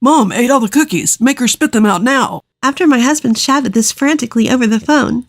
Mom ate all the cookies. Make her spit them out now. After my husband shouted this frantically over the phone,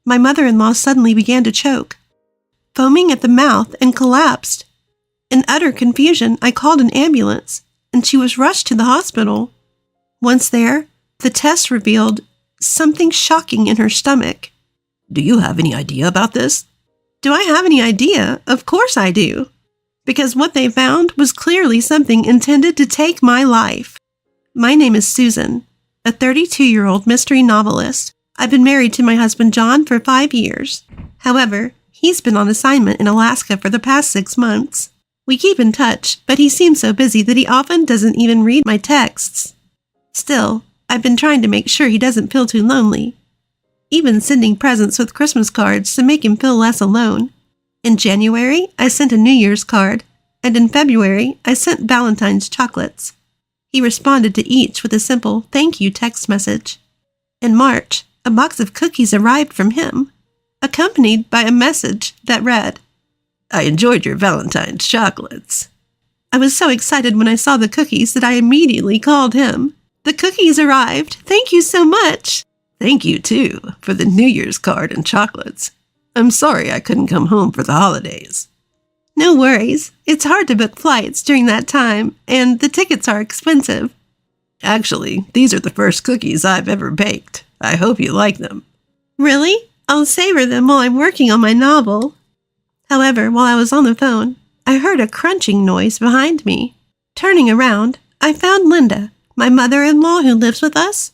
my mother-in-law suddenly began to choke, foaming at the mouth, and collapsed. In utter confusion, I called an ambulance, and she was rushed to the hospital. Once there, the test revealed something shocking in her stomach. Do you have any idea about this? Do I have any idea? Of course I do. Because what they found was clearly something intended to take my life. My name is Susan, a 32-year-old mystery novelist. I've been married to my husband John for 5 years. However, he's been on assignment in Alaska for the past 6 months. We keep in touch, but he seems so busy that he often doesn't even read my texts. Still, I've been trying to make sure he doesn't feel too lonely, even sending presents with Christmas cards to make him feel less alone. In January, I sent a New Year's card, and in February, I sent Valentine's chocolates. He responded to each with a simple thank you text message. In March, a box of cookies arrived from him, accompanied by a message that read, I enjoyed your Valentine's chocolates. I was so excited when I saw the cookies that I immediately called him. The cookies arrived. Thank you so much. Thank you, too, for the New Year's card and chocolates. I'm sorry I couldn't come home for the holidays. No worries. It's hard to book flights during that time, and the tickets are expensive. Actually, these are the first cookies I've ever baked. I hope you like them. Really? I'll savor them while I'm working on my novel. However, while I was on the phone, I heard a crunching noise behind me. Turning around, I found Linda, my mother-in-law who lives with us,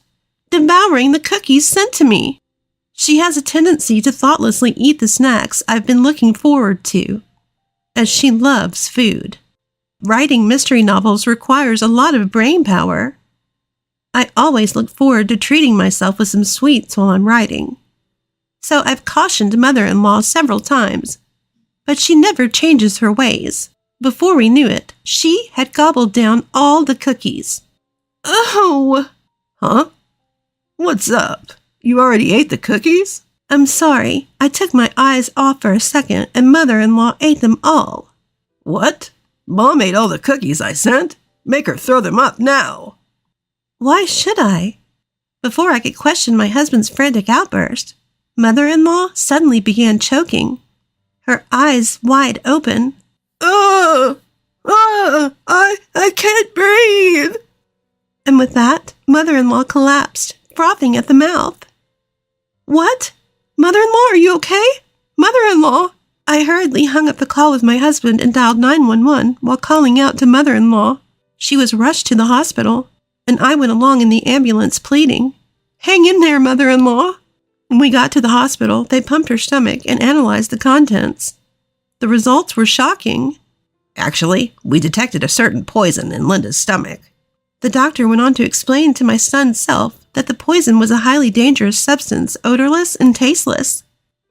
devouring the cookies sent to me. She has a tendency to thoughtlessly eat the snacks I've been looking forward to, as she loves food. Writing mystery novels requires a lot of brain power. I always look forward to treating myself with some sweets while I'm writing. So I've cautioned mother-in-law several times, but she never changes her ways. Before we knew it, she had gobbled down all the cookies. Oh! Huh? What's up? You already ate the cookies? I'm sorry. I took my eyes off for a second and mother-in-law ate them all. What? Mom ate all the cookies I sent? Make her throw them up now. Why should I? Before I could question my husband's frantic outburst, mother-in-law suddenly began choking, her eyes wide open. I can't breathe. And with that, mother-in-law collapsed, frothing at the mouth. What? Mother-in-law, are you okay? Mother-in-law! I hurriedly hung up the call with my husband and dialed 911 while calling out to mother-in-law. She was rushed to the hospital, and I went along in the ambulance pleading, Hang in there, mother-in-law! When we got to the hospital, they pumped her stomach and analyzed the contents. The results were shocking. Actually, we detected a certain poison in Linda's stomach. The doctor went on to explain to my stunned self that the poison was a highly dangerous substance, odorless and tasteless.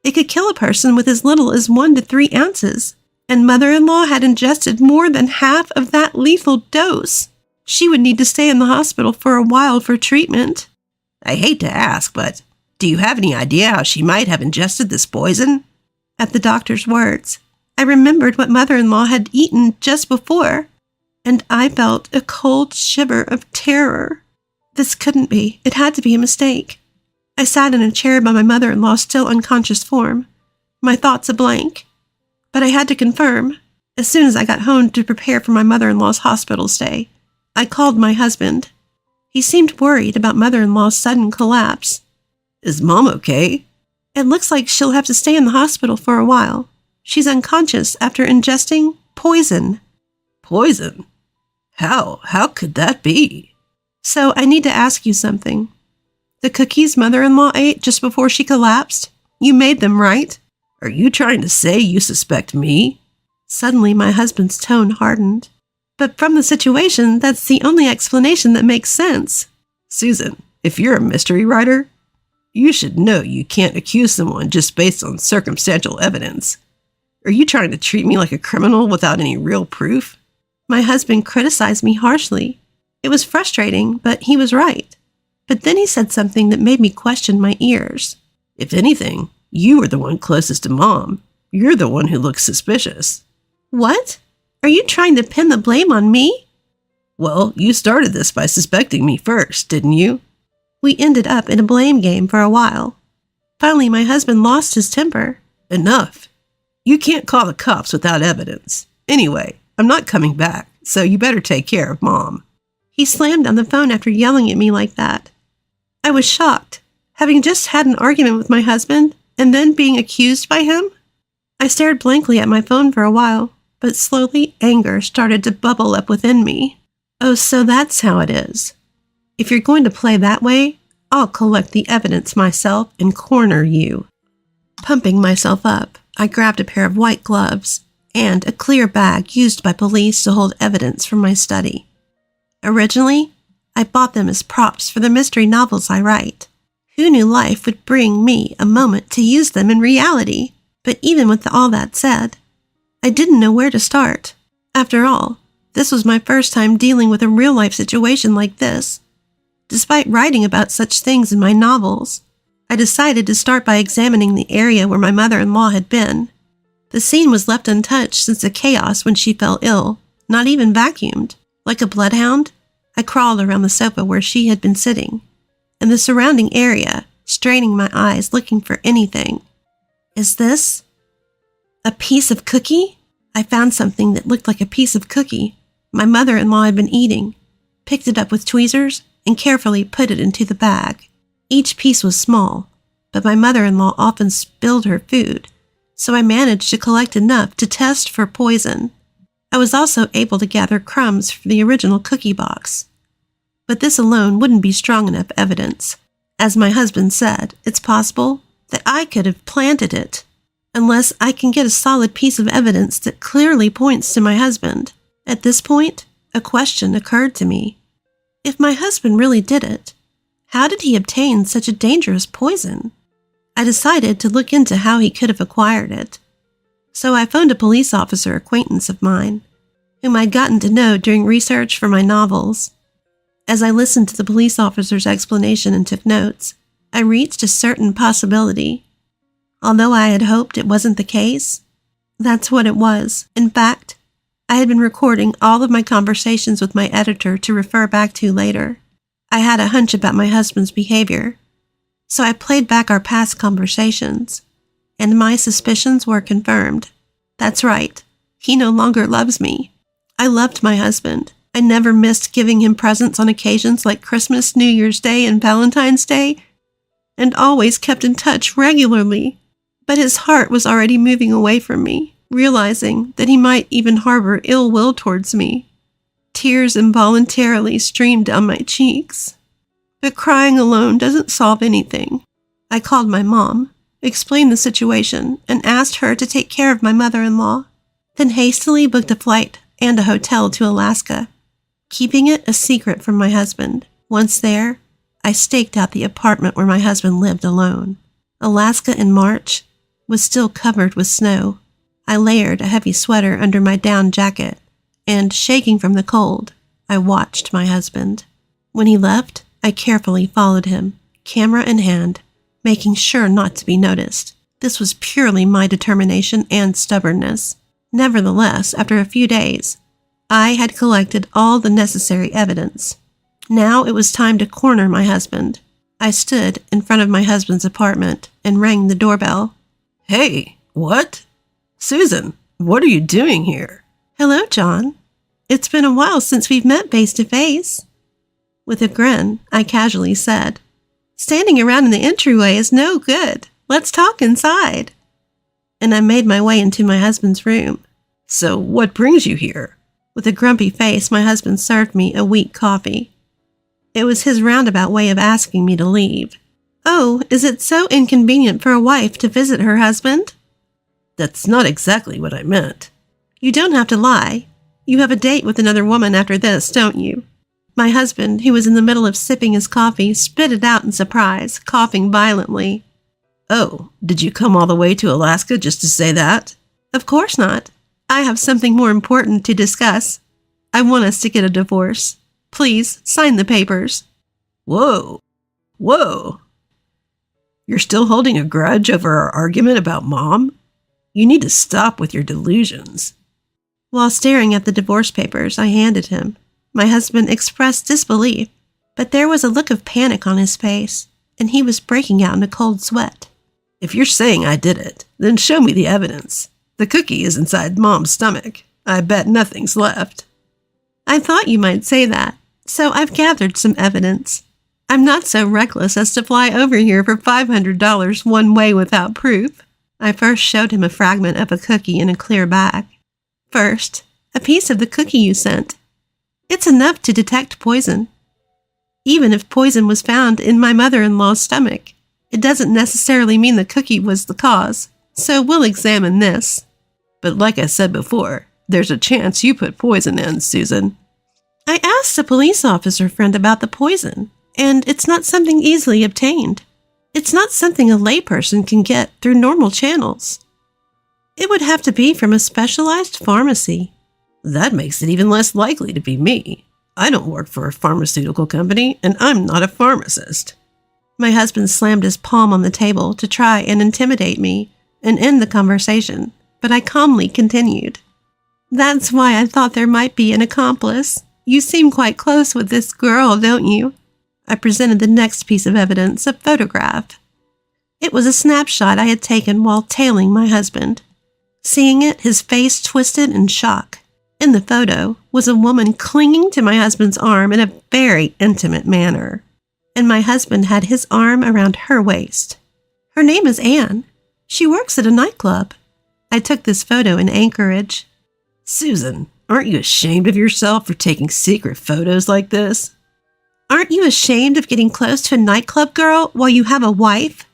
It could kill a person with as little as 1 to 3 ounces, and mother-in-law had ingested more than half of that lethal dose. She would need to stay in the hospital for a while for treatment. I hate to ask, but do you have any idea how she might have ingested this poison? At the doctor's words, I remembered what mother-in-law had eaten just before, and I felt a cold shiver of terror. This couldn't be. It had to be a mistake. I sat in a chair by my mother-in-law's still unconscious form, my thoughts a blank. But I had to confirm. As soon as I got home to prepare for my mother-in-law's hospital stay, I called my husband. He seemed worried about mother-in-law's sudden collapse. Is Mom okay? It looks like she'll have to stay in the hospital for a while. She's unconscious after ingesting poison. Poison? How could that be? So I need to ask you something. The cookies mother-in-law ate just before she collapsed, you made them, right? Are you trying to say you suspect me? Suddenly my husband's tone hardened. But from the situation, that's the only explanation that makes sense. Susan, if you're a mystery writer, you should know you can't accuse someone just based on circumstantial evidence. Are you trying to treat me like a criminal without any real proof? My husband criticized me harshly. It was frustrating, but he was right. But then he said something that made me question my ears. If anything, you were the one closest to Mom. You're the one who looks suspicious. What? Are you trying to pin the blame on me? Well, you started this by suspecting me first, didn't you? We ended up in a blame game for a while. Finally, my husband lost his temper. Enough. You can't call the cops without evidence. Anyway, I'm not coming back, so you better take care of Mom. He slammed down the phone after yelling at me like that. I was shocked, having just had an argument with my husband and then being accused by him. I stared blankly at my phone for a while, but slowly anger started to bubble up within me. Oh, so that's how it is. If you're going to play that way, I'll collect the evidence myself and corner you. Pumping myself up, I grabbed a pair of white gloves and a clear bag used by police to hold evidence from my study. Originally, I bought them as props for the mystery novels I write. Who knew life would bring me a moment to use them in reality? But even with all that said, I didn't know where to start. After all, this was my first time dealing with a real-life situation like this. Despite writing about such things in my novels, I decided to start by examining the area where my mother-in-law had been. The scene was left untouched since the chaos when she fell ill, not even vacuumed. Like a bloodhound, I crawled around the sofa where she had been sitting, and the surrounding area, straining my eyes looking for anything. Is this a piece of cookie? I found something that looked like a piece of cookie my mother-in-law had been eating, picked it up with tweezers, and carefully put it into the bag. Each piece was small, but my mother-in-law often spilled her food, so I managed to collect enough to test for poison. I was also able to gather crumbs from the original cookie box. But this alone wouldn't be strong enough evidence. As my husband said, it's possible that I could have planted it, unless I can get a solid piece of evidence that clearly points to my husband. At this point, a question occurred to me. If my husband really did it, how did he obtain such a dangerous poison? I decided to look into how he could have acquired it. So I phoned a police officer acquaintance of mine, whom I'd gotten to know during research for my novels. As I listened to the police officer's explanation and took notes, I reached a certain possibility. Although I had hoped it wasn't the case, that's what it was. In fact, I had been recording all of my conversations with my editor to refer back to later. I had a hunch about my husband's behavior, so I played back our past conversations, and my suspicions were confirmed. That's right, he no longer loves me. I loved my husband. I never missed giving him presents on occasions like Christmas, New Year's Day, and Valentine's Day, and always kept in touch regularly. But his heart was already moving away from me, realizing that he might even harbor ill will towards me. Tears involuntarily streamed down my cheeks. But crying alone doesn't solve anything. I called my mom, explained the situation, and asked her to take care of my mother-in-law, then hastily booked a flight and a hotel to Alaska, keeping it a secret from my husband. Once there, I staked out the apartment where my husband lived alone. Alaska in March was still covered with snow. I layered a heavy sweater under my down jacket, and, shaking from the cold, I watched my husband. When he left, I carefully followed him, camera in hand, making sure not to be noticed. This was purely my determination and stubbornness. Nevertheless, after a few days, I had collected all the necessary evidence. Now it was time to corner my husband. I stood in front of my husband's apartment and rang the doorbell. Hey, what? Susan, what are you doing here? Hello, John. It's been a while since we've met face to face. With a grin, I casually said, Standing around in the entryway is no good. Let's talk inside. And I made my way into my husband's room. So what brings you here? With a grumpy face, my husband served me a weak coffee. It was his roundabout way of asking me to leave. Oh, is it so inconvenient for a wife to visit her husband? That's not exactly what I meant. You don't have to lie. You have a date with another woman after this, don't you? My husband, who was in the middle of sipping his coffee, spit it out in surprise, coughing violently. Oh, did you come all the way to Alaska just to say that? Of course not. I have something more important to discuss. I want us to get a divorce. Please, sign the papers. Whoa. You're still holding a grudge over our argument about Mom? You need to stop with your delusions. While staring at the divorce papers I handed him, My husband expressed disbelief, but there was a look of panic on his face, and he was breaking out in a cold sweat. If you're saying I did it, then show me the evidence. The cookie is inside Mom's stomach. I bet nothing's left. I thought you might say that, so I've gathered some evidence. I'm not so reckless as to fly over here for $500 one way without proof. I first showed him a fragment of a cookie in a clear bag. First, a piece of the cookie you sent. It's enough to detect poison. Even if poison was found in my mother-in-law's stomach, it doesn't necessarily mean the cookie was the cause, so we'll examine this. But like I said before, there's a chance you put poison in, Susan. I asked a police officer friend about the poison, and it's not something easily obtained. It's not something a layperson can get through normal channels. It would have to be from a specialized pharmacy. That makes it even less likely to be me. I don't work for a pharmaceutical company, and I'm not a pharmacist. My husband slammed his palm on the table to try and intimidate me and end the conversation, but I calmly continued. That's why I thought there might be an accomplice. You seem quite close with this girl, don't you? I presented the next piece of evidence, a photograph. It was a snapshot I had taken while tailing my husband. Seeing it, his face twisted in shock. In the photo was a woman clinging to my husband's arm in a very intimate manner, and my husband had his arm around her waist. Her name is Anne. She works at a nightclub. I took this photo in Anchorage. Susan, aren't you ashamed of yourself for taking secret photos like this? Aren't you ashamed of getting close to a nightclub girl while you have a wife?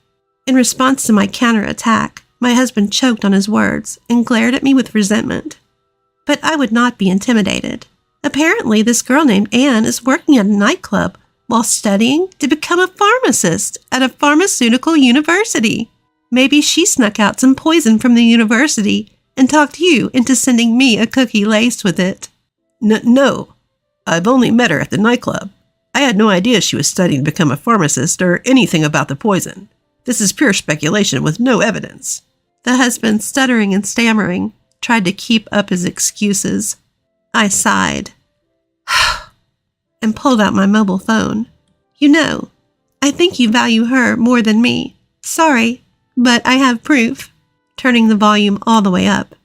In response to my counterattack, my husband choked on his words and glared at me with resentment. But I would not be intimidated. Apparently, this girl named Anne is working at a nightclub while studying to become a pharmacist at a pharmaceutical university. Maybe she snuck out some poison from the university and talked you into sending me a cookie laced with it. No, I've only met her at the nightclub. I had no idea she was studying to become a pharmacist or anything about the poison. This is pure speculation with no evidence. The husband, stuttering and stammering, tried to keep up his excuses. I sighed and pulled out my mobile phone. You know, I think you value her more than me. Sorry, but I have proof. Turning the volume all the way up,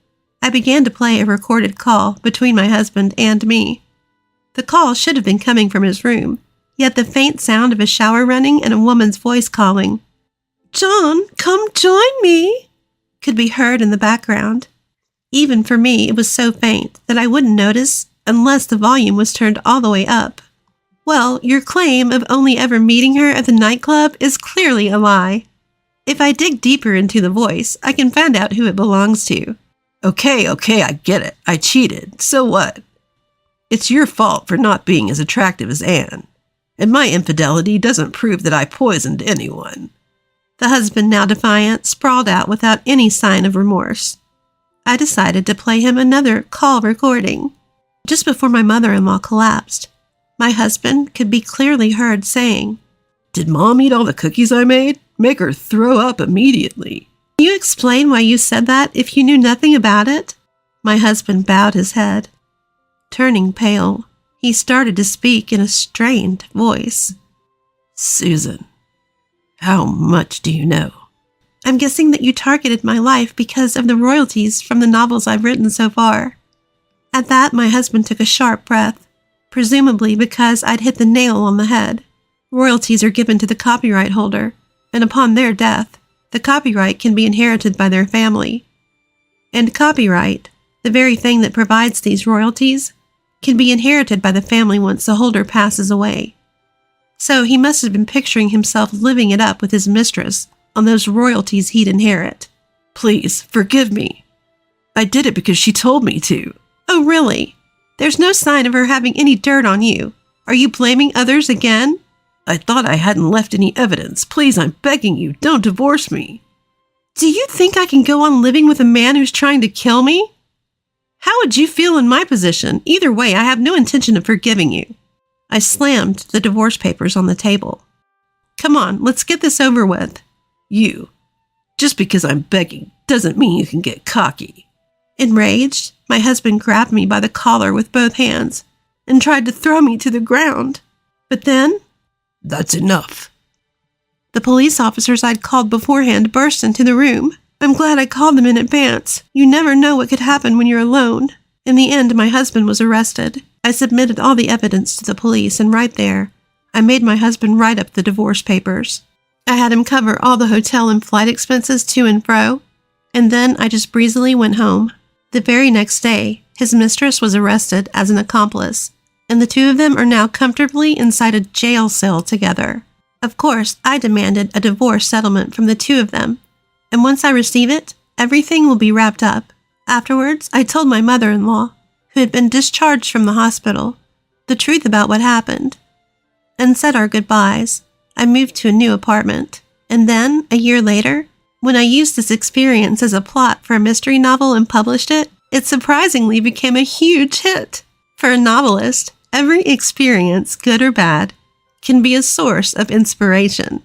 I began to play a recorded call between my husband and me. The call should have been coming from his room, yet the faint sound of a shower running and a woman's voice calling, "John, come join me," could be heard in the background. Even for me, it was so faint that I wouldn't notice unless the volume was turned all the way up. Well, your claim of only ever meeting her at the nightclub is clearly a lie. If I dig deeper into the voice, I can find out who it belongs to. Okay, I get it. I cheated. So what? It's your fault for not being as attractive as Anne, and my infidelity doesn't prove that I poisoned anyone. The husband, now defiant, sprawled out without any sign of remorse. I decided to play him another call recording. Just before my mother-in-law collapsed, my husband could be clearly heard saying, "Did Mom eat all the cookies I made? Make her throw up immediately." "Can you explain why you said that if you knew nothing about it?" My husband bowed his head. Turning pale, he started to speak in a strained voice. "Susan, how much do you know?" "I'm guessing that you targeted my life because of the royalties from the novels I've written so far." At that, my husband took a sharp breath, presumably because I'd hit the nail on the head. Royalties are given to the copyright holder, and upon their death, the copyright can be inherited by their family. And copyright, the very thing that provides these royalties, can be inherited by the family once the holder passes away. So he must have been picturing himself living it up with his mistress on those royalties he'd inherit. "Please, forgive me. I did it because she told me to." "Oh, really? There's no sign of her having any dirt on you. Are you blaming others again?" "I thought I hadn't left any evidence. Please, I'm begging you, don't divorce me." "Do you think I can go on living with a man who's trying to kill me? How would you feel in my position? Either way, I have no intention of forgiving you." I slammed the divorce papers on the table. "Come on, let's get this over with." Just because I'm begging doesn't mean you can get cocky." Enraged, my husband grabbed me by the collar with both hands. and tried to throw me to the ground. But then, That's enough. the police officers I'd called beforehand burst into the room. I'm glad I called them in advance. You never know what could happen when you're alone. In the end, my husband was arrested. I submitted all the evidence to the police, and right there, I made my husband write up the divorce papers. I had him cover all the hotel and flight expenses to and fro, and then I just breezily went home. The very next day, his mistress was arrested as an accomplice, and the two of them are now comfortably inside a jail cell together. Of course, I demanded a divorce settlement from the two of them, and once I receive it, everything will be wrapped up. Afterwards, I told my mother-in-law, who had been discharged from the hospital, the truth about what happened, and said our goodbyes. I moved to a new apartment, and then, a year later, when I used this experience as a plot for a mystery novel and published it, it surprisingly became a huge hit. For a novelist, every experience, good or bad, can be a source of inspiration.